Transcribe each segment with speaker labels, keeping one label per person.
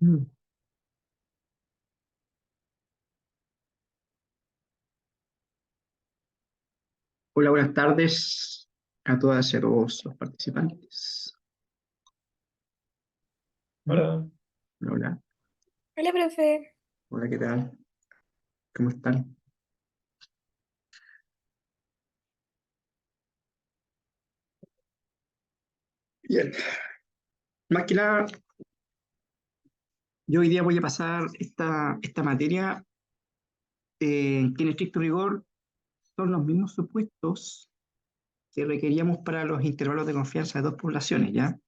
Speaker 1: Mm. Hola, buenas tardes a todas y a todos los participantes. Mm.
Speaker 2: Hola,
Speaker 1: Hola, hola,
Speaker 3: Hola, profe.
Speaker 1: hola, ¿qué tal? ¿Cómo están? Bien. Más que nada, yo hoy día voy a pasar esta materia que en estricto rigor son los mismos supuestos que requeríamos para los intervalos de confianza de dos poblaciones, ¿ya?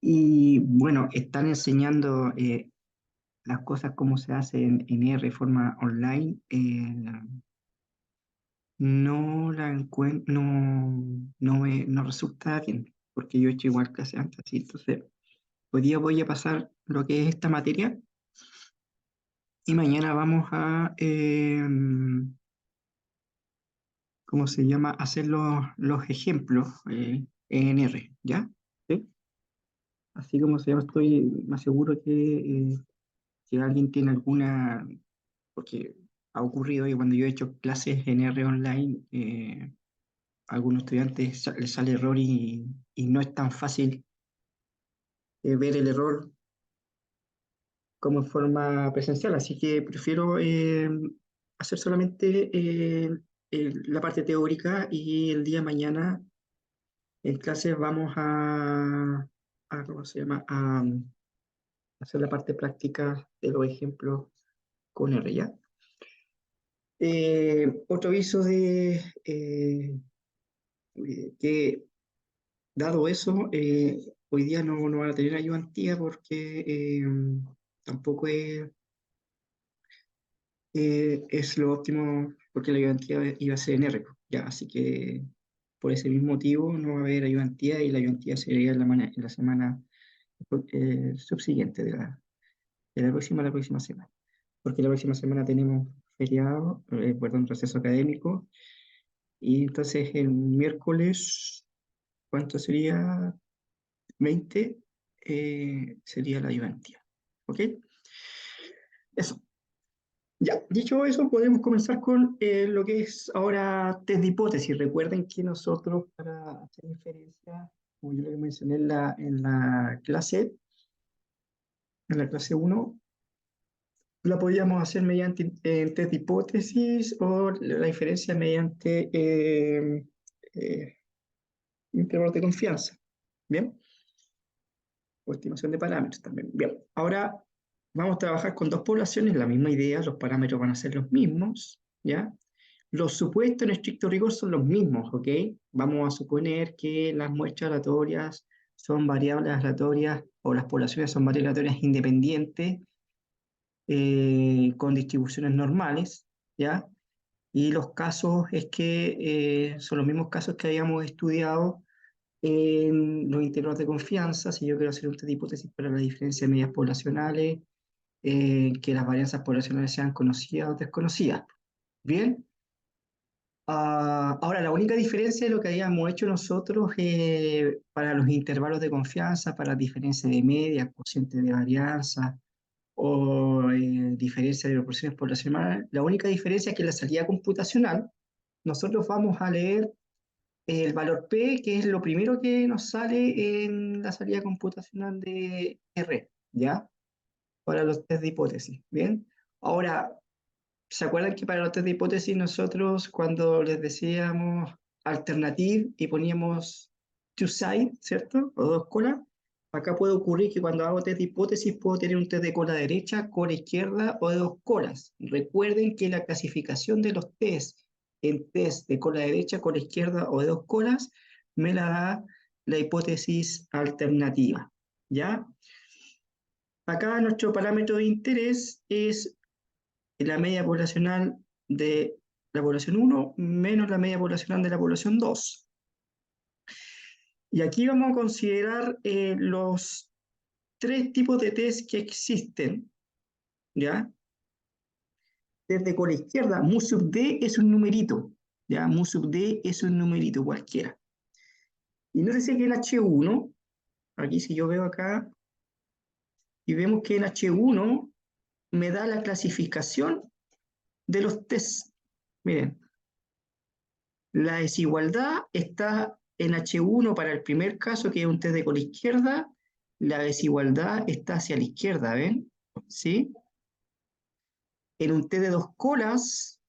Speaker 1: Y bueno, están enseñando las cosas como se hacen en R de forma online. No la encuentro, no resulta bien, porque yo he hecho igual clase antes, así. Entonces, hoy día voy a pasar lo que es esta materia y mañana vamos a, ¿cómo se llama? Hacer los ejemplos en R, ¿ya? ¿Sí? Así como se llama, estoy más seguro que si alguien tiene alguna, porque ha ocurrido que cuando yo he hecho clases en R online, a algunos estudiantes les sale error y no es tan fácil ver el error como en forma presencial, así que prefiero hacer solamente la parte teórica y el día de mañana en clases vamos ¿cómo se llama? A hacer la parte práctica de los ejemplos con R, ¿ya? Otro aviso que dado eso, hoy día no van a tener ayudantía porque tampoco es lo óptimo, porque la ayudantía iba a ser en R, ya, así que por ese mismo motivo no va a haber ayudantía y la ayudantía sería en la semana subsiguiente de la próxima semana, porque la próxima semana tenemos feriado, perdón, receso académico, y entonces el miércoles, ¿cuánto sería? 20 sería la ayudantía. ¿Ok? Eso. Ya, dicho eso, podemos comenzar con lo que es ahora test de hipótesis. Recuerden que nosotros, para hacer inferencia, como yo les mencioné en la clase 1, la podíamos hacer mediante test de hipótesis o la inferencia mediante eh, intervalos de confianza. ¿Bien? O estimación de parámetros también. Bien, ahora vamos a trabajar con dos poblaciones, la misma idea, los parámetros van a ser los mismos, ¿ya? Los supuestos en estricto rigor son los mismos, ¿ok? Vamos a suponer que las muestras aleatorias son variables aleatorias o las poblaciones son variables aleatorias independientes con distribuciones normales, ¿ya? Y los casos es que son los mismos casos que habíamos estudiado en los intervalos de confianza. Si yo quiero hacer un test de hipótesis para la diferencia de medias poblacionales, que las varianzas poblacionales sean conocidas o desconocidas. Bien. Ahora, la única diferencia de lo que habíamos hecho nosotros para los intervalos de confianza, para diferencia de media, cociente de varianza o diferencia de proporciones poblacionales, la única diferencia es que en la salida computacional nosotros vamos a leer el valor P, que es lo primero que nos sale en la salida computacional de R, ¿ya? Para los test de hipótesis, ¿bien? Ahora, ¿se acuerdan que para los test de hipótesis nosotros cuando les decíamos alternative y poníamos two side, ¿cierto? O dos colas, acá puede ocurrir que cuando hago test de hipótesis puedo tener un test de cola derecha, cola izquierda o de dos colas. Recuerden que la clasificación de los test en test de cola derecha, cola izquierda o de dos colas me la da la hipótesis alternativa, ¿ya? Acá nuestro parámetro de interés es la media poblacional de la población 1 menos la media poblacional de la población 2. Y aquí vamos a considerar los tres tipos de test que existen, ¿ya? Desde con la izquierda, mu sub d es un numerito, ¿ya? Mu sub d es un numerito cualquiera. Y no sé si aquí el H1, aquí si yo veo acá, y vemos que en H1 me da la clasificación de los test. Miren, la desigualdad está en H1 para el primer caso, que es un test de cola izquierda. La desigualdad está hacia la izquierda, ¿ven? ¿Sí? En un test de dos colas,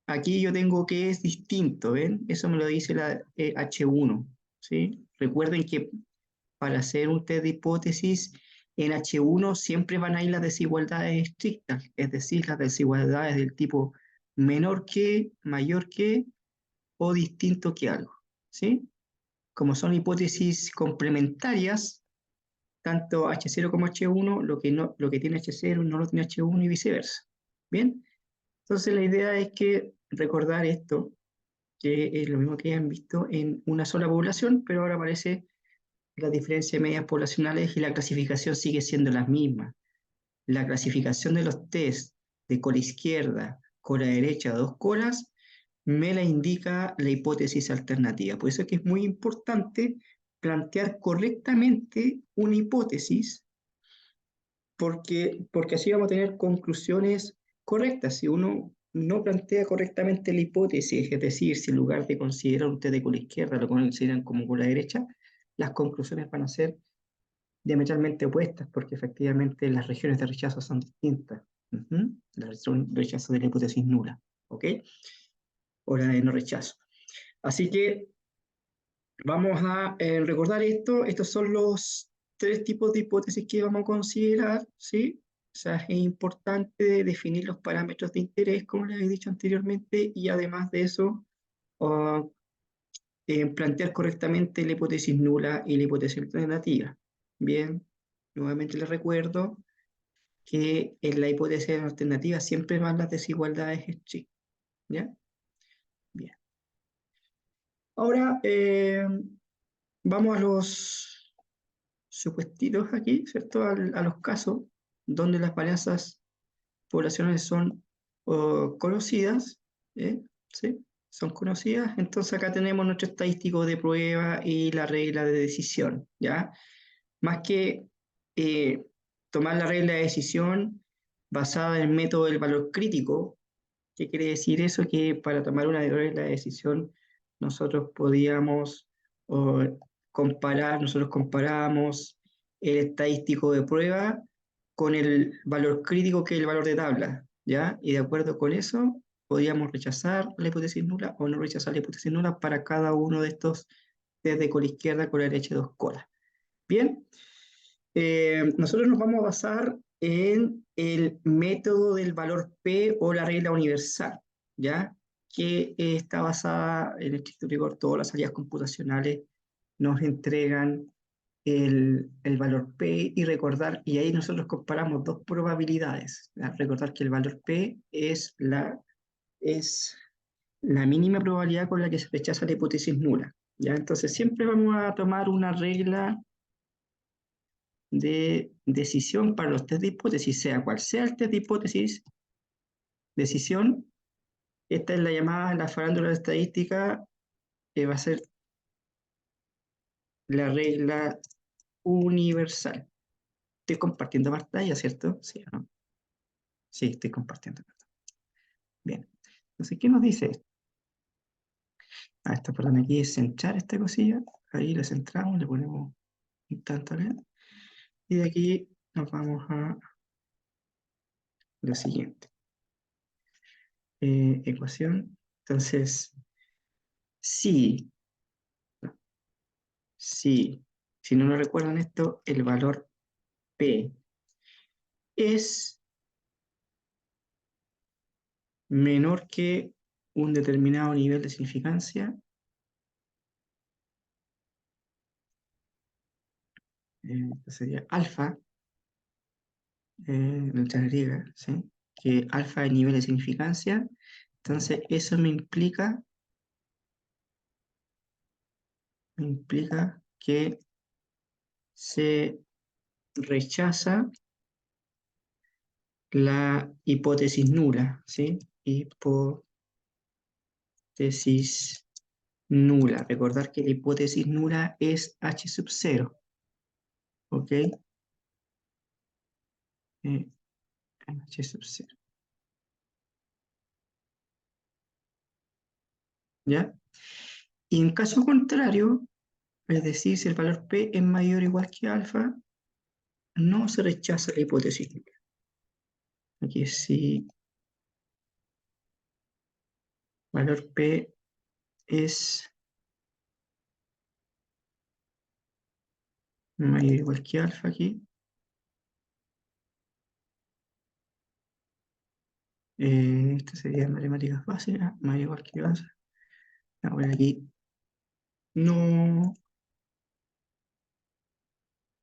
Speaker 1: aquí yo tengo que es distinto, ¿ven? Eso me lo dice la H1, ¿sí? Recuerden que para hacer un test de hipótesis, en H1 siempre van a ir las desigualdades estrictas, es decir, las desigualdades del tipo menor que, mayor que o distinto que algo, ¿sí? Como son hipótesis complementarias, tanto H0 como H1, lo que tiene H0 no lo tiene H1 y viceversa. ¿Bien? Entonces la idea es que recordar esto, que es lo mismo que han visto en una sola población, pero ahora aparece la diferencia de medias poblacionales y la clasificación sigue siendo la misma. La clasificación de los test de cola izquierda, cola derecha, dos colas, me la indica la hipótesis alternativa. Por eso es que es muy importante plantear correctamente una hipótesis, porque así vamos a tener conclusiones correctas. Si uno no plantea correctamente la hipótesis, es decir, si en lugar de considerar un test de cola izquierda lo consideran como cola derecha, las conclusiones van a ser diametralmente opuestas, porque efectivamente las regiones de rechazo son distintas. El rechazo de la hipótesis nula, ¿ok? O la de no rechazo. Así que vamos a recordar esto. Estos son los tres tipos de hipótesis que vamos a considerar, ¿sí? O sea, es importante definir los parámetros de interés, como les he dicho anteriormente, y además de eso, uh, plantear correctamente la hipótesis nula y la hipótesis alternativa. Bien, nuevamente les recuerdo que en la hipótesis alternativa siempre van las desigualdades estrictas, ¿ya? Bien. Ahora vamos a los supuestitos aquí, ¿cierto? A los casos donde las varianzas poblacionales son conocidas, ¿eh? ¿Sí? Son conocidas. Entonces acá tenemos nuestro estadístico de prueba y la regla de decisión, ¿ya? Más que eh, tomar la regla de decisión basada en el método del valor crítico. ¿Qué quiere decir eso? Que para tomar una regla de decisión nosotros podíamos nosotros comparamos el estadístico de prueba con el valor crítico, que es el valor de tabla, ¿ya? Y de acuerdo con eso podíamos rechazar la hipótesis nula o no rechazar la hipótesis nula para cada uno de estos, desde cola izquierda, cola derecha y dos colas. Bien, nosotros nos vamos a basar en el método del valor P o la regla universal, ¿ya? Que está basada en estricto rigor, todas las salidas computacionales nos entregan el valor P y recordar, y ahí nosotros comparamos dos probabilidades, ¿ya? Recordar que el valor P es es la mínima probabilidad con la que se rechaza la hipótesis nula, ¿ya? Entonces siempre vamos a tomar una regla de decisión para los test de hipótesis, sea cual sea el test de hipótesis, decisión. Esta es la llamada, la farándula estadística, que va a ser la regla universal. Estoy compartiendo pantalla, ¿cierto? ¿Sí o no? Sí, estoy compartiendo pantalla. Bien. Entonces, ¿qué nos dice esto? Esto, perdón, aquí es centrar esta cosilla. Ahí lo centramos, le ponemos un tanto, ¿bien? Y de aquí nos vamos a lo siguiente. Ecuación. Entonces, sí, si no lo recuerdan esto, el valor P es menor que un determinado nivel de significancia, sería alfa, letra griega, ¿sí? Que alfa es nivel de significancia, entonces eso me implica que se rechaza la hipótesis nula, ¿sí? Hipótesis nula. Recordar que la hipótesis nula es H sub 0, ¿ok? H sub 0. ¿Ya? Y en caso contrario, es decir, si el valor P es mayor o igual que alfa, no se rechaza la hipótesis. Aquí si valor P es mayor o igual que alfa aquí, esto sería matemáticas básicas, mayor o igual que alfa. Ahora aquí no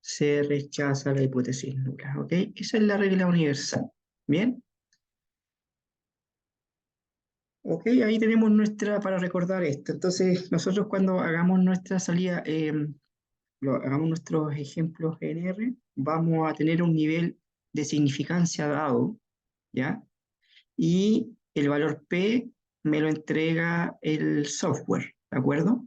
Speaker 1: se rechaza la hipótesis nula, ¿ok? Esa es la regla universal. ¿Bien? Ok, ahí tenemos nuestra, para recordar esto. Entonces, nosotros cuando hagamos nuestra salida, hagamos nuestros ejemplos en R, vamos a tener un nivel de significancia dado, ¿ya? Y el valor P me lo entrega el software, ¿de acuerdo?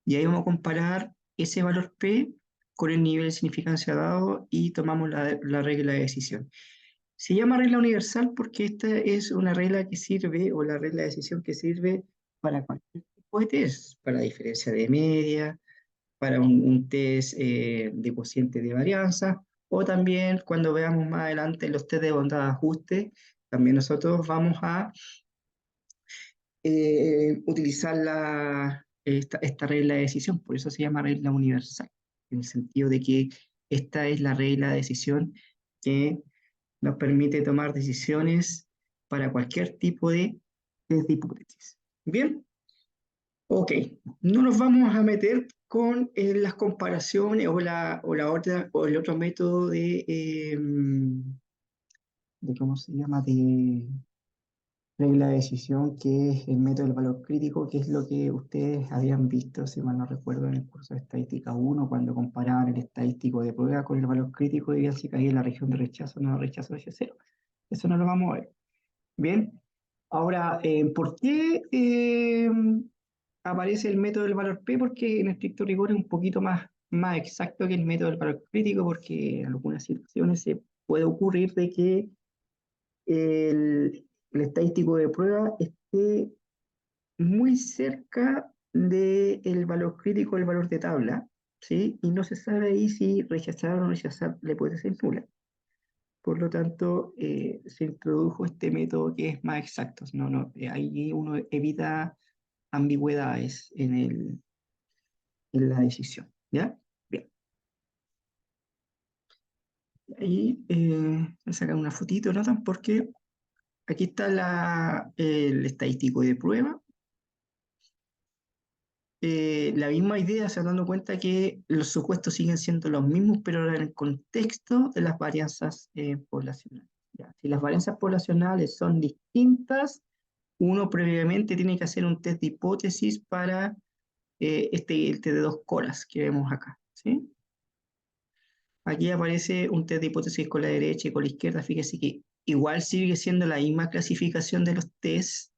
Speaker 1: Y ahí vamos a comparar ese valor P con el nivel de significancia dado y tomamos la regla de decisión. Se llama regla universal porque esta es una regla que sirve, o la regla de decisión que sirve para cualquier tipo de test, para diferencia de media, para un test de cociente de varianza, o también cuando veamos más adelante los test de bondad de ajuste, también nosotros vamos a utilizar esta regla de decisión, por eso se llama regla universal, en el sentido de que esta es la regla de decisión que nos permite tomar decisiones para cualquier tipo de test de hipótesis. Bien, ok, no nos vamos a meter con las comparaciones o la otra, o el otro método de ¿cómo se llama? De regla de decisión, que es el método del valor crítico, que es lo que ustedes habían visto, si mal no recuerdo, en el curso de estadística 1, cuando comparaban el estadístico de prueba con el valor crítico y veían si caía en la región de rechazo o no rechazo hacia cero. Eso no lo vamos a ver. Bien, ahora, ¿por qué aparece el método del valor P? Porque en estricto rigor es un poquito más exacto que el método del valor crítico, porque en algunas situaciones se puede ocurrir de que el estadístico de prueba esté muy cerca del valor crítico, el valor de tabla, ¿sí? Y no se sabe ahí si rechazar o no rechazar la hipótesis nula. Por lo tanto, se introdujo este método que es más exacto. Ahí uno evita ambigüedades en la decisión. ¿Ya? Bien. Ahí voy a sacar una fotito, ¿no? Porque aquí está el estadístico de prueba. La misma idea, se han dado cuenta que los supuestos siguen siendo los mismos, pero ahora en el contexto de las varianzas poblacionales. ¿Ya? Si las varianzas poblacionales son distintas, uno previamente tiene que hacer un test de hipótesis para el test de dos colas que vemos acá, ¿sí? Aquí aparece un test de hipótesis con la derecha y con la izquierda. Fíjese que igual sigue siendo la misma clasificación de los tests,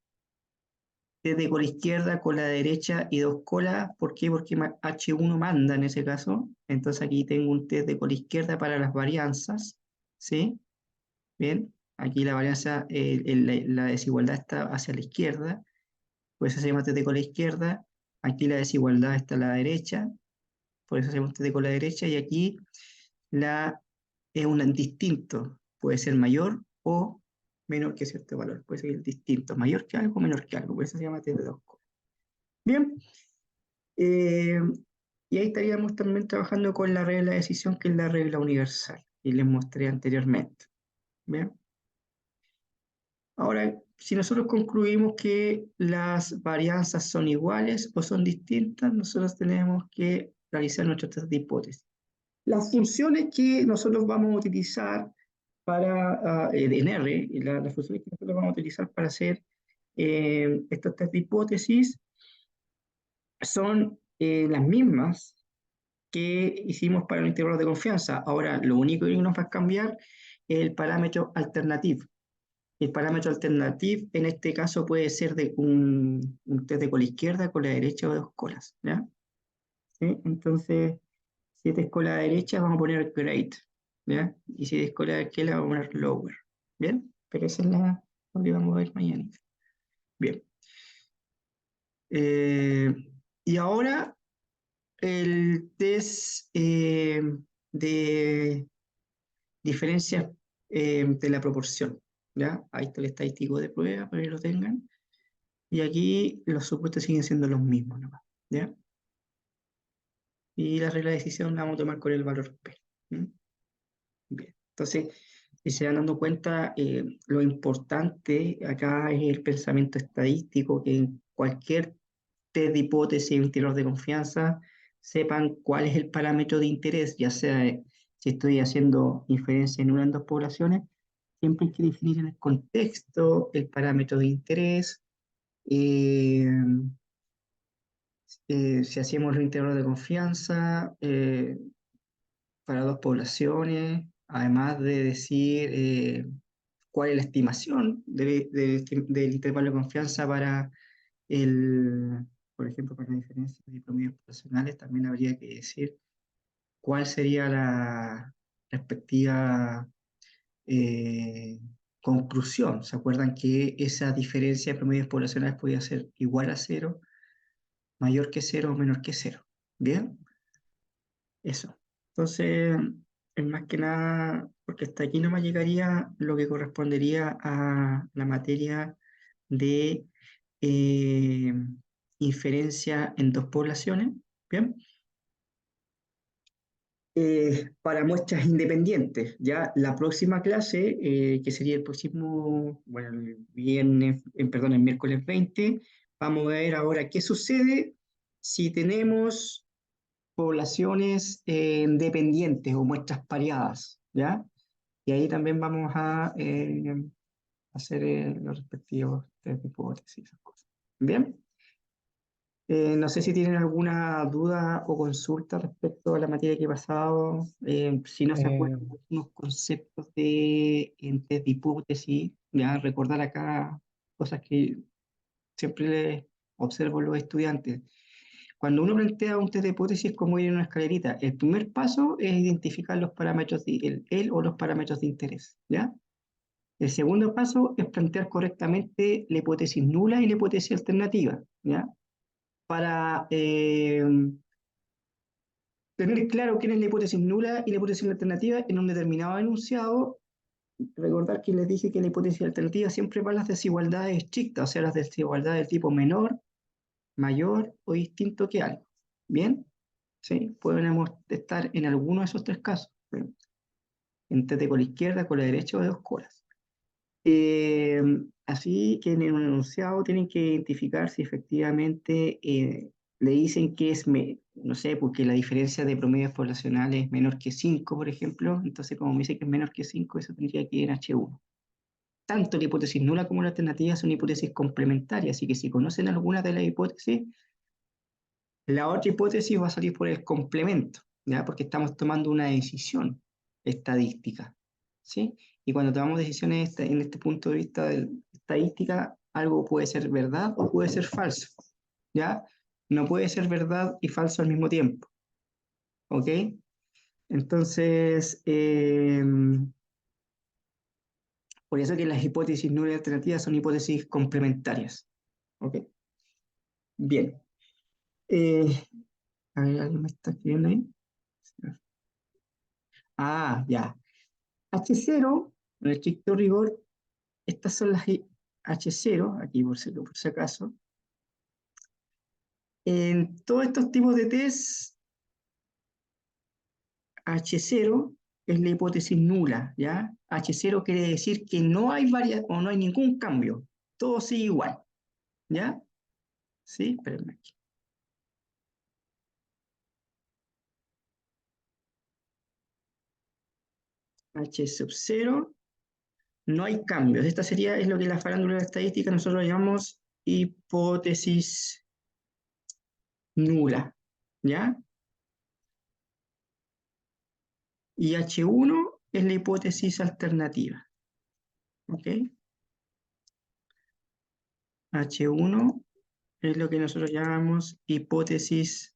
Speaker 1: desde con la izquierda, con la derecha y dos colas. ¿Por qué? Porque H1 manda en ese caso. Entonces aquí tengo un test de con la izquierda para las varianzas, ¿sí? Bien, aquí la varianza, la desigualdad está hacia la izquierda, por eso se llama test de con la izquierda. Aquí la desigualdad está a la derecha, por eso se llama test de con la derecha. Y aquí es un distinto, puede ser mayor o menor que cierto valor, puede ser el distinto, mayor que algo, menor que algo, por eso se llama test de dos colas. Bien, eh, y ahí estaríamos también trabajando con la regla de decisión, que es la regla universal, y les mostré anteriormente. Bien. Ahora, si nosotros concluimos que las varianzas son iguales o son distintas, nosotros tenemos que realizar nuestro test de hipótesis. Las funciones que nosotros vamos a utilizar en R, las funciones que nosotros vamos a utilizar para hacer estos test de hipótesis son las mismas que hicimos para el intervalo de confianza. Ahora, lo único que nos va a cambiar es el parámetro alternativo. El parámetro alternativo en este caso puede ser de un test de cola izquierda, cola derecha o de dos colas, ¿ya? ¿Sí? Entonces, si este es cola derecha, vamos a poner grade. ¿ya? Y si es cola de que la vamos a poner lower, ¿bien? Pero esa es lo que vamos a ver mañana. Bien. Eh, y ahora el test de diferencias de la proporción, ¿ya? Ahí está el estadístico de prueba para que lo tengan. Y aquí los supuestos siguen siendo los mismos, nomás, ¿ya? Y la regla de decisión la vamos a tomar con el valor P. ¿Mm? Bien. Entonces, si se van dando cuenta, lo importante acá es el pensamiento estadístico, que en cualquier test de hipótesis, interior de confianza, sepan cuál es el parámetro de interés, ya sea si estoy haciendo inferencia en una o en dos poblaciones, siempre hay que definir en el contexto el parámetro de interés. eh, si hacemos el interior de confianza para dos poblaciones, además de decir cuál es la estimación del intervalo de confianza para por ejemplo, para la diferencia de promedios poblacionales, también habría que decir cuál sería la respectiva eh, conclusión. ¿Se acuerdan que esa diferencia de promedios poblacionales podía ser igual a cero, mayor que cero o menor que cero? Bien, eso. Entonces, es más que nada, porque hasta aquí nomás llegaría lo que correspondería a la materia de eh, inferencia en dos poblaciones, ¿bien? Para muestras independientes. Ya la próxima clase, que sería el próximo, bueno, el viernes, perdón, el miércoles 20, vamos a ver ahora qué sucede si tenemos poblaciones dependientes o muestras pareadas, ¿ya? Y ahí también vamos a hacer los respectivos test de hipótesis y esas cosas. ¿Bien? No sé si tienen alguna duda o consulta respecto a la materia que he pasado. Si no se
Speaker 2: Eh,
Speaker 1: acuerdan de algunos conceptos de test de hipótesis, ya recordar acá cosas que siempre les observo a los estudiantes. Cuando uno plantea un test de hipótesis es como ir en una escalerita. El primer paso es identificar los parámetros el o los parámetros de interés, ¿ya? El segundo paso es plantear correctamente la hipótesis nula y la hipótesis alternativa, ¿ya? Para tener claro quién es la hipótesis nula y la hipótesis alternativa en un determinado enunciado, recordar que les dije que la hipótesis alternativa siempre va a las desigualdades estrictas, o sea, las desigualdades del tipo menor, mayor o distinto que algo. ¿Bien? ¿Sí? Podemos estar en alguno de esos tres casos. En tete con la izquierda, con la derecha o de dos colas. Eh, Así que en un enunciado tienen que identificar si efectivamente le dicen que no sé, porque la diferencia de promedios poblacionales es menor que 5, por ejemplo, entonces como me dice que es menor que 5, eso tendría que ir en H1. Tanto la hipótesis nula como la alternativa son hipótesis complementarias, así que si conocen alguna de las hipótesis, la otra hipótesis va a salir por el complemento, ¿ya? Porque estamos tomando una decisión estadística, ¿sí? Y cuando tomamos decisiones en este punto de vista de estadística, algo puede ser verdad o puede ser falso, ¿ya? No puede ser verdad y falso al mismo tiempo, ¿ok? Entonces, por eso que las hipótesis no alternativas son hipótesis complementarias, ¿ok? Bien. Eh, a ver, ¿alguien me está escribiendo ahí? Ah, ya. H0, en el estricto rigor, estas son las H0, aquí por si acaso. En todos estos tipos de test, H0 es la hipótesis nula, ¿ya? H0 quiere decir que no hay o no hay ningún cambio, todo sigue igual, ¿ya? Sí, espérenme aquí. H sub 0, no hay cambios. Esta es lo que en la farándula de la estadística nosotros llamamos hipótesis nula, ¿ya? Y H1 es la hipótesis alternativa. ¿Ok? H1 es lo que nosotros llamamos hipótesis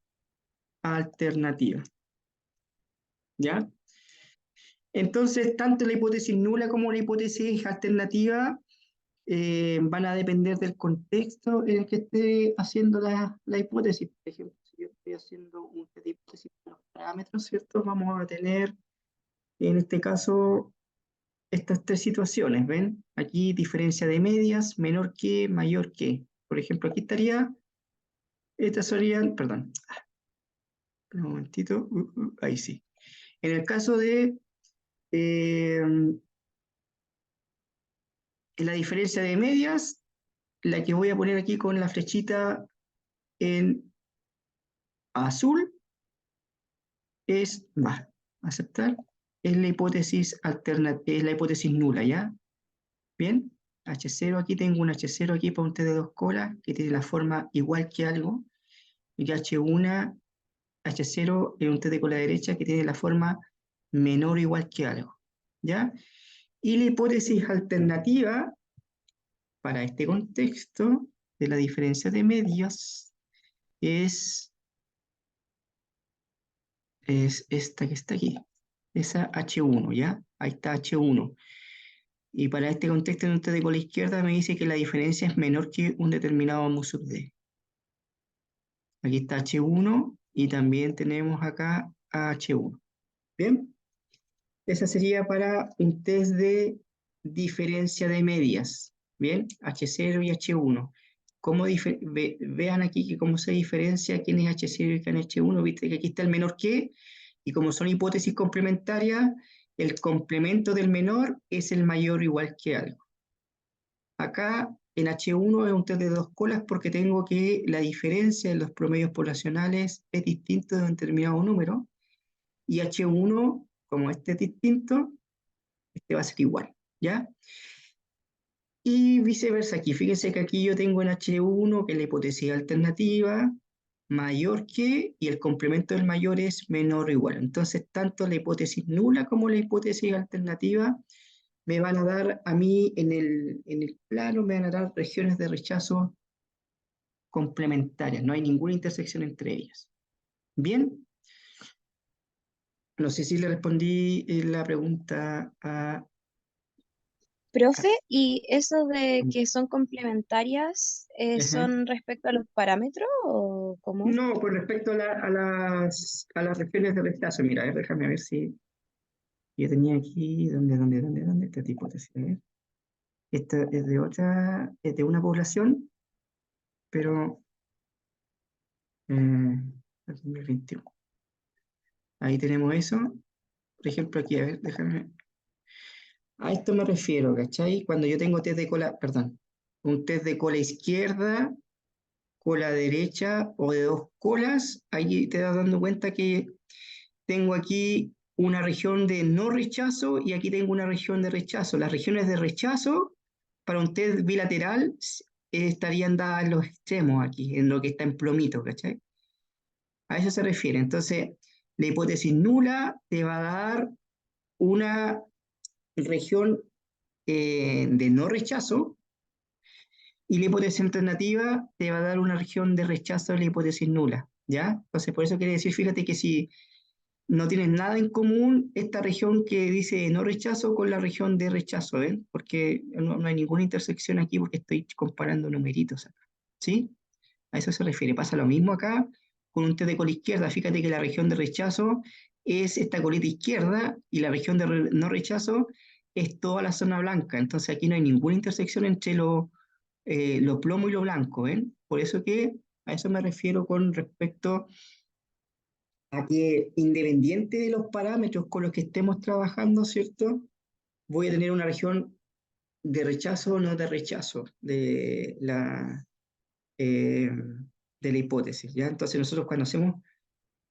Speaker 1: alternativa. ¿Ya? Entonces, tanto la hipótesis nula como la hipótesis alternativa van a depender del contexto en el que esté haciendo la hipótesis. Por ejemplo, si yo estoy haciendo un test de hipótesis con los parámetros, ¿cierto? Vamos a tener, en este caso, estas tres situaciones, ¿ven? Aquí diferencia de medias, menor que, mayor que. Por ejemplo, aquí estaría, estas serían, perdón, un momentito, ahí sí. En el caso de eh, la diferencia de medias, la que voy a poner aquí con la flechita en azul es, va, aceptar, es la hipótesis alternativa, es la hipótesis nula, ¿ya? Bien, H0, aquí tengo un H0 aquí para un T de dos colas que tiene la forma igual que algo, y H1, H0 es un T de cola derecha que tiene la forma menor o igual que algo, ¿ya? Y la hipótesis alternativa para este contexto de la diferencia de medias es esta que está aquí, esa H1, ¿ya? Ahí está H1. Y para este contexto en un T de cola izquierda me dice que la diferencia es menor que un determinado mu sub d. Aquí está H1 y también tenemos acá a H1. Bien, esa sería para un test de diferencia de medias. Bien, H0 y H1. Vean aquí que cómo se diferencia quién es H0 y quién es H1. Viste que aquí está el menor que, y como son hipótesis complementarias, el complemento del menor es el mayor o igual que algo. Acá en H1 es un test de dos colas porque tengo que la diferencia en los promedios poblacionales es distinto de un determinado número, y H1, como este es distinto, este va a ser igual, ¿ya? Y viceversa aquí, fíjense que aquí yo tengo en H1 que la hipótesis alternativa mayor que, y el complemento del mayor es menor o igual. Entonces, tanto la hipótesis nula como la hipótesis alternativa me van a dar a mí en el plano, me van a dar regiones de rechazo complementarias, no hay ninguna intersección entre ellas. Bien, no sé si le respondí la pregunta
Speaker 3: Profe, ¿y eso de que son complementarias
Speaker 1: Ajá.
Speaker 3: son respecto a los parámetros o cómo?
Speaker 1: No, con respecto a las regiones de rechazo, mira, déjame ver si yo tenía aquí, ¿dónde esta hipótesis? A ver. Esta es de una población, pero 2021. Ahí tenemos eso. Por ejemplo, aquí, a ver, déjame. A esto me refiero, ¿cachai? Cuando yo tengo test de cola, perdón, un test de cola izquierda, cola derecha o de dos colas, ahí te das dando cuenta que tengo aquí una región de no rechazo y aquí tengo una región de rechazo. Las regiones de rechazo para un test bilateral estarían dadas en los extremos aquí, en lo que está en plomito, ¿cachai? A eso se refiere. Entonces, la hipótesis nula te va a dar una región de no rechazo, y la hipótesis alternativa te va a dar una región de rechazo de la hipótesis nula, ¿ya? Entonces, por eso quiere decir, fíjate que si no tienes nada en común esta región que dice no rechazo con la región de rechazo, ¿ven? Porque no hay ninguna intersección aquí porque estoy comparando numeritos acá, ¿sí? A eso se refiere. Pasa lo mismo acá con un test de cola izquierda. Fíjate que la región de rechazo es esta colita izquierda y la región de no rechazo es toda la zona blanca. Entonces aquí no hay ninguna intersección entre lo plomo y lo blanco, ¿ven? Por eso que a eso me refiero con respecto a que independiente de los parámetros con los que estemos trabajando, ¿cierto? Voy a tener una región de rechazo o no de rechazo eh, de la hipótesis, ¿ya? Entonces nosotros cuando hacemos,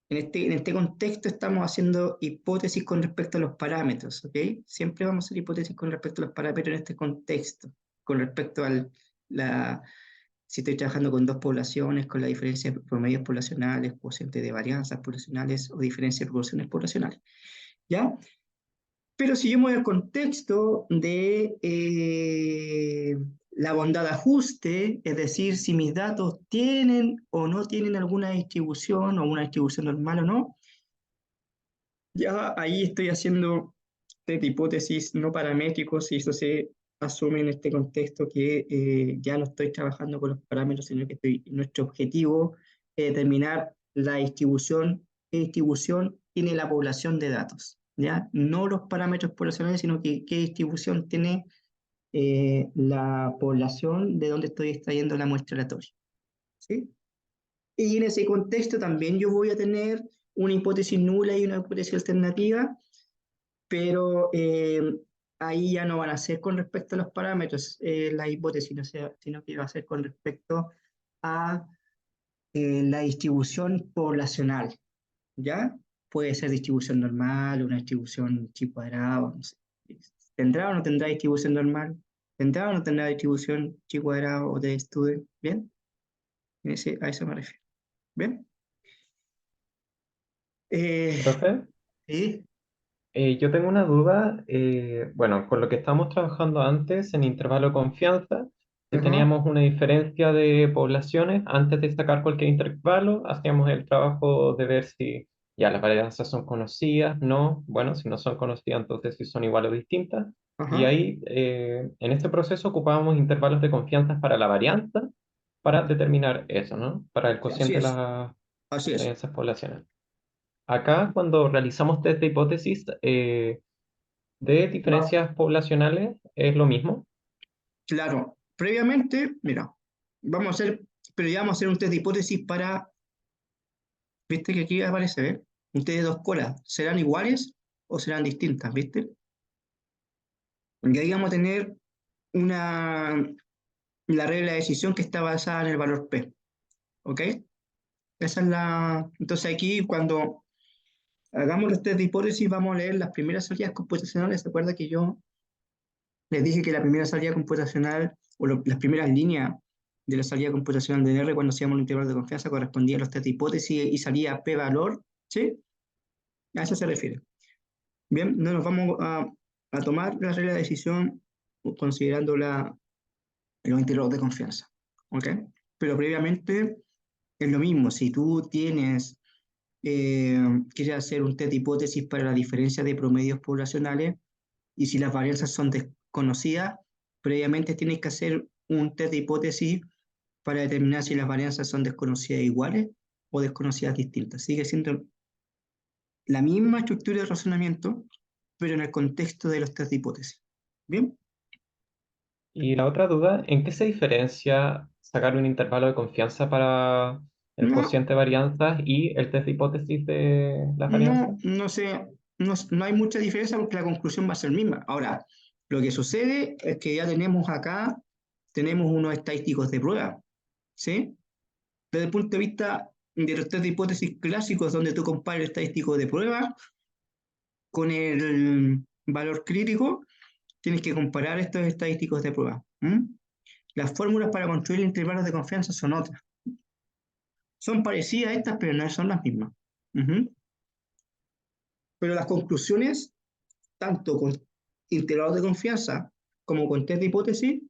Speaker 1: en este contexto estamos haciendo hipótesis con respecto a los parámetros, ¿ok? Siempre vamos a hacer hipótesis con respecto a los parámetros en este contexto, con respecto la, si estoy trabajando con dos poblaciones, con la diferencia de promedios poblacionales, cociente de varianzas poblacionales o diferencia de proporciones poblacionales, ¿ya? Pero si yo me voy al contexto de la bondad de ajuste, es decir, si mis datos tienen o no tienen alguna distribución o una distribución normal o no, ya ahí estoy haciendo test de hipótesis no paramétricos, y eso se asume en este contexto que ya no estoy trabajando con los parámetros, sino que nuestro objetivo es determinar la distribución, qué distribución tiene la población de datos, ¿ya? No los parámetros poblacionales, sino que qué distribución tiene la población de donde estoy extrayendo la muestra aleatoria, ¿sí? Y en ese contexto también yo voy a tener una hipótesis nula y una hipótesis alternativa, pero ahí ya no van a ser con respecto a los parámetros la hipótesis, no sea, sino que va a ser con respecto a la distribución poblacional, ¿ya? Puede ser distribución normal, una distribución chi cuadrado, no sé. ¿Tendrá o no tendrá distribución normal? ¿Tendrá o no tendrá distribución chi cuadrado o de Student? ¿Bien? A eso me refiero. ¿Bien? Eh,
Speaker 2: Profe,
Speaker 1: sí,
Speaker 2: yo tengo una duda, bueno, con lo que estábamos trabajando antes en intervalo de confianza, si
Speaker 1: ajá,
Speaker 2: teníamos una diferencia de poblaciones, antes de sacar cualquier intervalo, hacíamos el trabajo de ver si ya las varianzas son conocidas, no, bueno, si no son conocidas, entonces si son iguales o distintas. Y
Speaker 1: ajá,
Speaker 2: ahí, en este proceso, ocupábamos intervalos de confianza para la varianza, para determinar eso, ¿no? Para el
Speaker 1: sí, así
Speaker 2: cociente de
Speaker 1: es,
Speaker 2: las
Speaker 1: así es.
Speaker 2: varianzas poblacionales. Acá, cuando realizamos test de hipótesis de
Speaker 1: Va,
Speaker 2: diferencias poblacionales, es lo mismo.
Speaker 1: claro, previamente, mira, vamos a hacer, pero ya vamos a hacer un test de hipótesis para, viste que aquí aparece, ¿eh? Un test de dos colas, ¿serán iguales o serán distintas, viste? Y ahí vamos a tener una, la regla de decisión que está basada en el valor P, ¿ok? Esa es la, entonces aquí cuando hagamos los test de hipótesis vamos a leer las primeras salidas computacionales. ¿Se acuerda que yo les dije que la primera salida computacional o las primeras líneas de la salida computacional de R cuando hacíamos el intervalo de confianza correspondía a los test de hipótesis y salía P valor? ¿Sí? A eso se refiere. Bien, no nos vamos a tomar la regla de decisión considerando los intervalos de confianza. ¿Ok? Pero previamente es lo mismo. Si tú quieres hacer un test de hipótesis para la diferencia de promedios poblacionales, y si las varianzas son desconocidas, previamente tienes que hacer un test de hipótesis para determinar si las varianzas son desconocidas iguales o desconocidas distintas. Sigue siendo la misma estructura de razonamiento, pero en el contexto de los test de hipótesis. ¿Bien?
Speaker 2: Y la otra duda, ¿en qué se diferencia sacar un intervalo de confianza para el
Speaker 1: No,
Speaker 2: cociente de varianzas y el test de hipótesis de las varianzas?
Speaker 1: no sé, no hay mucha diferencia porque la conclusión va a ser misma. Ahora, lo que sucede es que ya tenemos acá, tenemos unos estadísticos de prueba, ¿sí? Desde el punto de vista de los test de hipótesis clásicos, donde tú comparas el estadístico de prueba con el valor crítico, tienes que comparar estos estadísticos de prueba. Las fórmulas para construir intervalos de confianza son otras. Son parecidas a estas, pero no son las mismas. Ujú. Pero las conclusiones, tanto con intervalos de confianza como con test de hipótesis,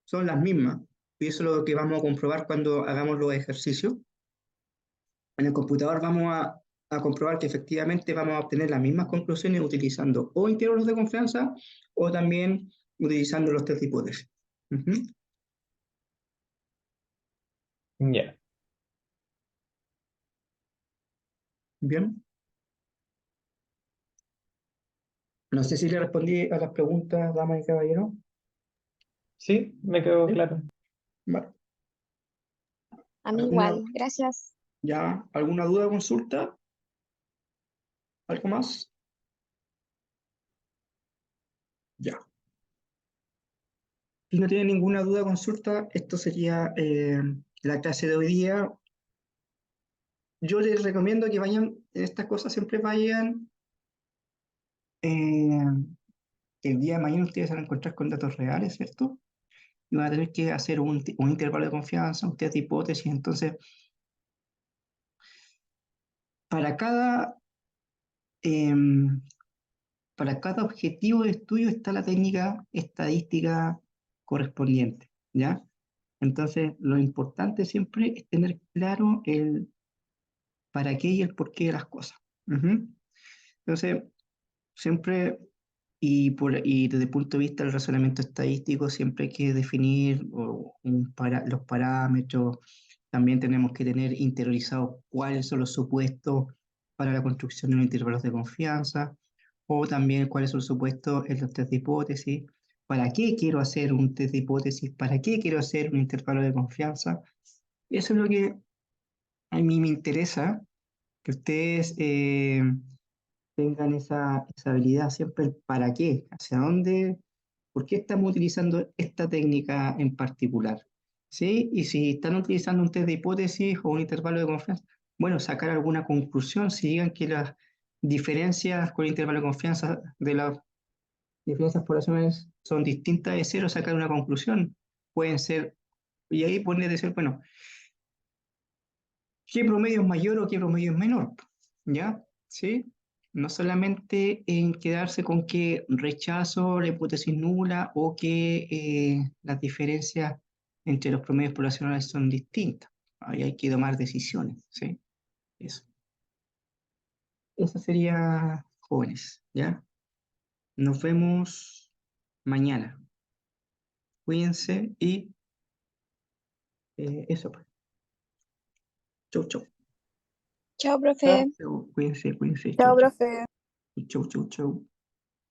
Speaker 1: son las mismas. Y eso es lo que vamos a comprobar cuando hagamos los ejercicios. En el computador vamos a comprobar que efectivamente vamos a obtener las mismas conclusiones utilizando o intervalos de confianza o también utilizando los test de hipótesis. Ujú.
Speaker 2: Ya.
Speaker 1: Bien. No sé si le respondí a las preguntas, damas y caballeros.
Speaker 2: Sí, me quedó
Speaker 1: ¿Sí?
Speaker 2: claro.
Speaker 1: Vale.
Speaker 3: A mí
Speaker 1: ¿Alguna,
Speaker 3: igual, gracias.
Speaker 1: alguna duda o consulta? ¿Algo más? Ya. Si no tiene ninguna duda o consulta, esto sería la clase de hoy día. Yo les recomiendo que vayan, en estas cosas siempre vayan. eh, el día de mañana ustedes se van a encontrar con datos reales, ¿cierto? Y van a tener que hacer un intervalo de confianza, un test de hipótesis. Entonces, para cada, em, para cada objetivo de estudio está la técnica estadística correspondiente, ¿ya? Entonces, lo importante siempre es tener claro el para qué y el por qué de las cosas. Ujú. Entonces, siempre y desde el punto de vista del razonamiento estadístico, siempre hay que definir los parámetros. También tenemos que tener interiorizados cuáles son los supuestos para la construcción de los intervalos de confianza, o también cuáles son los supuestos en los test de hipótesis. ¿Para qué quiero hacer un test de hipótesis? ¿Para qué quiero hacer un intervalo de confianza? Eso es lo que a mí me interesa, que ustedes tengan esa habilidad siempre, el para qué, hacia dónde, por qué estamos utilizando esta técnica en particular. ¿Sí? Y si están utilizando un test de hipótesis o un intervalo de confianza, bueno, sacar alguna conclusión, si digan que las diferencias con el intervalo de confianza de las diferencias poblacionales son distintas de cero, sacar una conclusión. Pueden ser, y ahí poner de ser, bueno, ¿qué promedio es mayor o qué promedio es menor? ¿Ya? ¿Sí? No solamente en quedarse con que rechazo la hipótesis nula o que las diferencias entre los promedios poblacionales son distintas. Ahí hay que tomar decisiones, ¿sí? Eso. Eso sería, jóvenes, ¿ya? Nos vemos mañana. Cuídense y eso, pues. Chau, chau.
Speaker 3: Chao, profe.
Speaker 2: Chao.
Speaker 1: Chau, cuídense, cuídense. Chau,
Speaker 4: Chao,
Speaker 1: chau.
Speaker 4: profe.
Speaker 1: Chau, chau, chau.